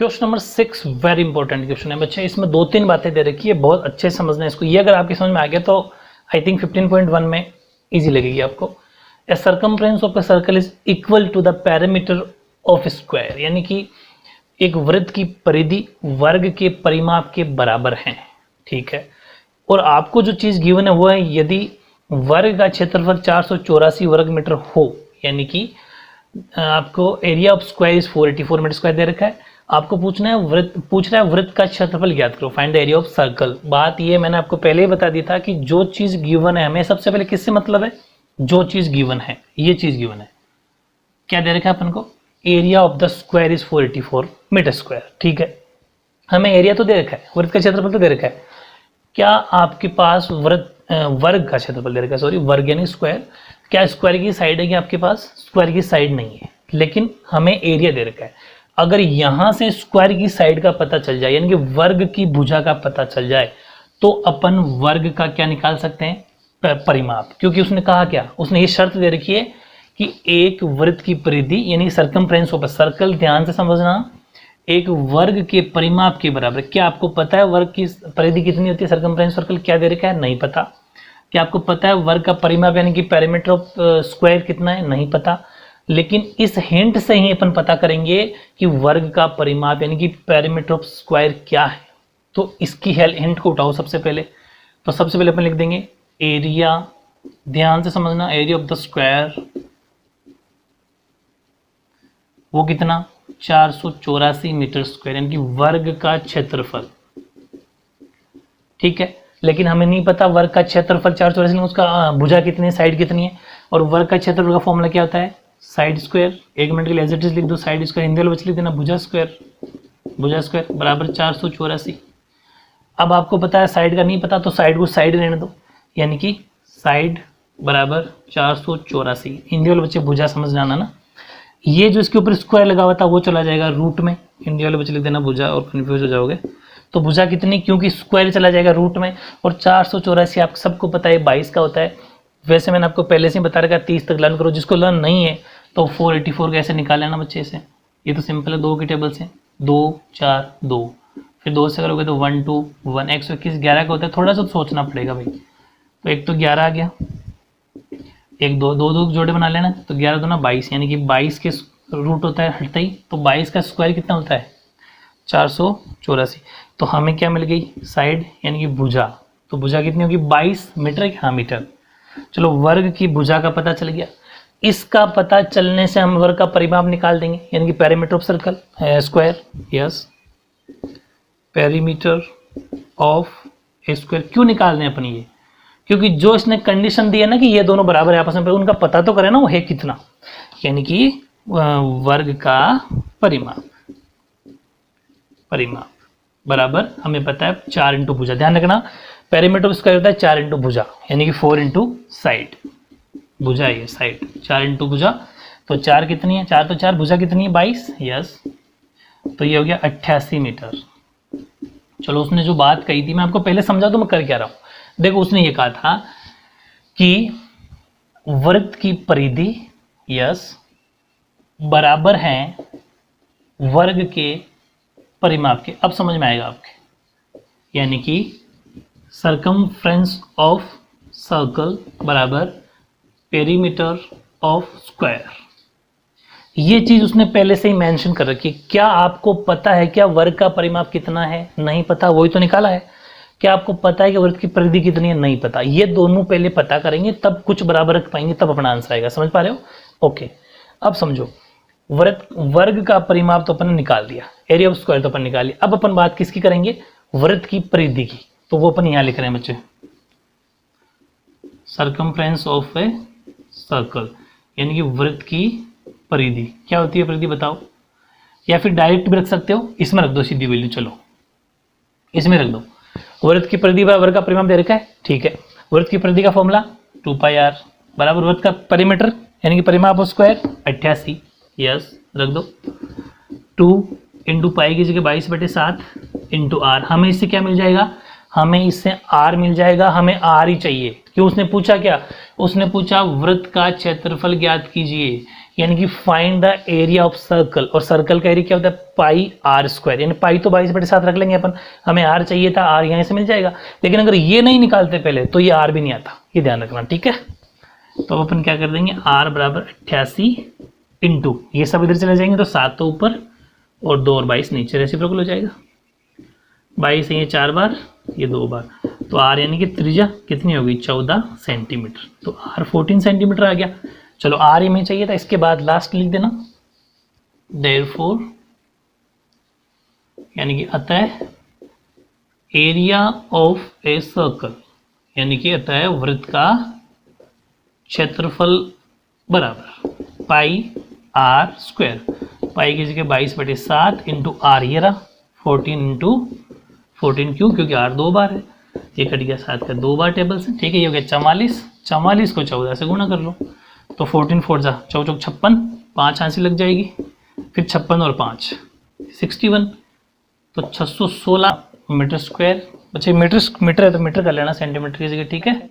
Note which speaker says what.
Speaker 1: Question number 6 very important question है बच्चे। इसमें दो तीन बातें दे रखी है, बहुत अच्छे से समझना है इसको। ये अगर आपकी समझ में आ गया तो आई थिंक 15.1 में इजी लगेगी आपको। A circumference of a circle is equal to the parameter of square, यानी कि एक वृत्त की परिधि वर्ग के परिमाप के बराबर है, ठीक है। और आपको जो चीज गिवन है वो है यदि वर्ग का क्षेत्रफल 484 वर्ग मीटर हो, यानी कि आपको area of square is 484 metre square दे रखा है। आपको पूछ रहा है वृत्त का क्षेत्रफल ज्ञात करो, find the area of circle. बात ये मैंने आपको पहले ही बता दिया था कि जो चीज गिवन है हमें सबसे पहले किससे मतलब है, जो चीज गिवन है, ये चीज गिवन है क्या दे रखा है अपन को, area of the square is 484 metre square, ठीक है। हमें एरिया तो दे रखा है, वृत्त का क्षेत्रफल तो दे रखा है। क्या आपके पास वर्ग का क्षेत्रफल दे रखा है, सॉरी वर्ग यानी स्क्वायर। क्या स्क्वायर की साइड है कि आपके पास स्क्वायर की साइड नहीं है, लेकिन हमें एरिया दे रखा है। अगर यहां से स्क्वायर की साइड का पता चल जाए, यानी कि वर्ग की भुजा का पता चल जाए, तो अपन वर्ग का क्या निकाल सकते हैं, परिमाप। क्योंकि उसने कहा क्या, उसने ये शर्त दे रखी है कि एक वृत्त की परिधि यानी सर्कमफ्रेंस ऑफ अ सर्कल, ध्यान से समझना, एक वर्ग के परिमाप के बराबर। क्या आपको पता है वर्ग की परिधि कितनी होती है, सर्कमफ्रेंस सर्कल क्या दे रखा है, नहीं पता। क्या आपको पता है वर्ग का परिमाप यानी कि पैरामीटर ऑफ स्क्वायर कितना है, नहीं पता। लेकिन इस हिंट से ही अपन पता करेंगे कि वर्ग का परिमाप यानी कि पैरामीटर ऑफ स्क्वायर क्या है। तो इसकी हिंट को उठाओ सबसे पहले। तो सबसे पहले अपन लिख देंगे एरिया, ध्यान से समझना, एरिया ऑफ द स्क्वायर वो कितना, 484 मीटर स्क्वायर, यानी कि वर्ग का क्षेत्रफल, ठीक है। लेकिन हमें नहीं पता वर्ग का क्षेत्रफल 484, उसका भुजा कितनी है, साइड कितनी है। और वर्ग का क्षेत्रफल का फॉर्मूला क्या होता है, साइड स्क्वायर। एक मिनट के लिए एज इट इज लिख दो, साइड स्क्वायर हिंदी वाले बच्चे लिख देना भुजा स्क्वायर बराबर 484। अब आपको पता है साइड का नहीं पता, तो साइड को साइड रहने दो, यानी कि साइड बराबर 484। हिंदी वाले बच्चे भुजा समझ जाना ना। ये जो इसके ऊपर स्क्वायर लगा हुआ था वो चला जाएगा रूट में, हिंदी वाले बच्चे लिख देना भुजा, और कन्फ्यूज हो जाओगे। तो भुजा कितनी, क्योंकि स्क्वायर चला जाएगा रूट में, और 484 आप सबको पता है 22 का होता है। वैसे मैंने आपको पहले से ही बता रखा है 30 तक लर्न करो, जिसको लर्न नहीं है तो 484 कैसे निकाल लेना बच्चे से। ये तो सिंपल है, 2 की टेबल से 2 4 2, फिर 2 से करोगे तो 1 2 1, 121 11 का होता है, थोड़ा सा सोचना पड़ेगा भाई। तो एक तो 11 आ गया, एक दो दो दो जोड़े बना लेना, तो 11 2 ना 22, यानी कि 22 के रूट होता है हटता ही, तो 22 का स्क्वायर कितना होता है, 484। तो हमें क्या मिल गई, साइड यानी कि भुजा। तो भुजा कितनी होगी, 22 मीटर, हाँ मीटर। चलो वर्ग की भुजा का पता चल गया। इसका पता चलने से हम वर्ग का परिमाप निकाल देंगे, यानी कि parameter of circle square, yes parameter of square. क्यों निकाल रहे हैं अपन ये, क्योंकि जो इसने कंडीशन दी है ना कि ये दोनों बराबर है आपस में, उनका पता तो करें ना वो है कितना, यानी कि वर्ग का परिमाप बराबर हमें पता है 4 इंटू भुजा। ध्यान रखना पैरामीटर ऑफ स्क्वायर होता है 4 इंटू भुजा, यानी कि 4 इंटू साइड, भुजा है साइड, 4 इंटू भुजा। तो 4 कितनी है, 4 तो 4, भुजा कितनी है 22, यस। तो ये हो गया 88 मीटर। चलो उसने जो बात कही थी मैं आपको पहले समझा तो मैं कर क्या रहा हूँ। देखो उसने ये कहा था कि वृत्त की परिधि यस बराबर है वर्ग के परिमाप के। अब समझ में आएगा आपके, यानी कि सर्कमफ्रेंस ऑफ सर्कल बराबर पेरीमीटर ऑफ स्क्वायर। ये चीज उसने पहले से ही मेंशन कर रखी है। क्या आपको पता है क्या वर्ग का परिमाप कितना है, नहीं पता, वही तो निकाला है। क्या आपको पता है कि वृत्त की परिधि कितनी है, नहीं पता। ये दोनों पहले पता करेंगे तब कुछ बराबर रख पाएंगे, तब अपना आंसर आएगा। समझ पा रहे हो, ओके। अब समझो वर्ग का परिमाप तो अपन ने निकाल दिया, एरिया ऑफ स्क्वायर तो अपन निकाल लिया। अब अपन बात किसकी करेंगे, वृत्त की परिधि की। तो वो अपन यहां लिख रहे हैं बच्चे, सर्कमफ्रेंस ऑफ ए सर्कल, यानी कि वृत्त की परिधि। क्या होती है परिधि बताओ, या फिर डायरेक्ट भी रख सकते हो, इसमें रख दो सीधी वैल्यू, चलो इसमें रख दो। वृत्त की परिधि वर्ग का परिमाप दे रखा है, ठीक है। वृत्त की परिधि का फॉर्मूला 2πr बराबर वृत्त का परिमीटर यानी कि परिमाप ऑफ स्क्वायर 88, यस रख दो। 2 इंटू पाई की जगह 22/7 इंटू आर। हमें इससे क्या मिल जाएगा, हमें इससे आर मिल जाएगा, हमें आर ही चाहिए। क्यों, उसने पूछा क्या, उसने पूछा वृत्त का क्षेत्रफल ज्ञात कीजिए, यानी कि find the area of circle, और सर्कल का एरिया क्या होता है, पाई आर स्क्वायर, यानी पाई तो 22/7 रख लेंगे अपन, हमें आर चाहिए था, आर यहाँ से मिल जाएगा। लेकिन अगर ये नहीं निकालते पहले तो ये आर भी नहीं आता, ये ध्यान रखना, ठीक है। तो अपन क्या कर देंगे, आर बराबर 88 इंटू, ये सब इधर चले जाएंगे तो 7 तो ऊपर और 2 और 22 नीचे, रेसिप्रोकल हो जाएगा। 22 है ये 4 बार, ये 2 बार, तो आर यानी कि त्रिज्या कितनी होगी, 14 सेंटीमीटर, तो आर 14 सेंटीमीटर आ गया। चलो आर हमें चाहिए था, इसके बाद लास्ट लिख देना, देयरफॉर, यानी कि अतः एरिया ऑफ ए सर्कल, यानी कि अतः वृत्त का क्षेत्रफल बराबर पाई आर स्क्वायर, पाई की जगह 22/7 इंटू आर, ये रहा 14 इंटू 14, क्यों, क्योंकि आर 2 बार है, ये कट गया 7 का 2 बार टेबल से, ठीक है। ये हो गया 44, 44 को 14 से गुणा कर लो, तो 14 4 जा 4 चौक 56, 5 आंसी लग जाएगी, फिर 56 और 5 61, तो 616 मीटर स्क्वायर। बच्चे मीटर है तो मीटर कर लेना सेंटीमीटर की जगह, ठीक है।